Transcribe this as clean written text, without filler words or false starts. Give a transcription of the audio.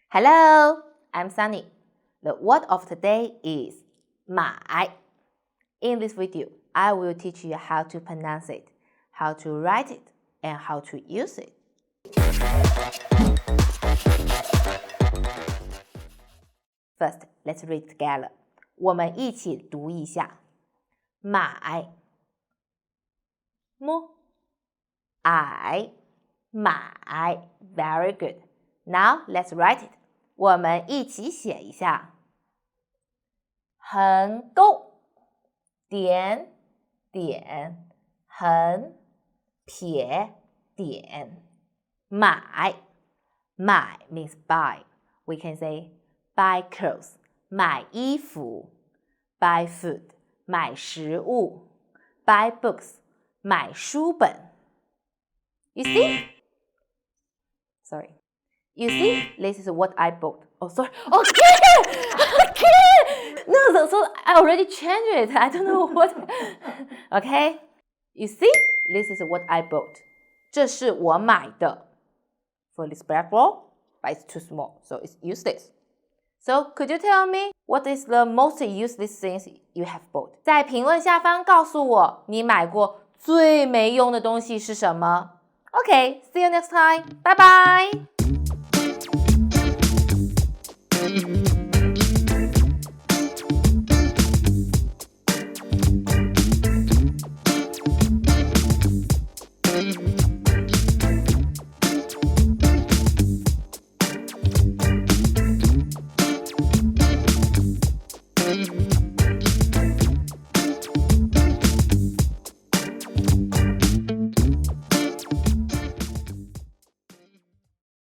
Hello, I'm Sunny. The word of today is 买. In this video, I will teach you how to pronounce it, how to write it, and how to use it. First, let's read together. 我们一起读一下。买 买 Very good. Now let's write it. 我们一起写一下。横钩点点横撇点买 means buy. We can say buy clothes 买衣服 buy food 买食物 buy books 买书本 You see? Sorry. You see? This is what I bought. Oh, sorry. Okay. No, so I already changed it. I don't know what. Okay. You see? This is what I bought. 这是我买的。For this black ball, but it's too small, so it's useless. So, could you tell me what is the most useless things you have bought? 在评论下方告诉我你买过最没用的东西是什么。Okay, see you next time. Bye bye.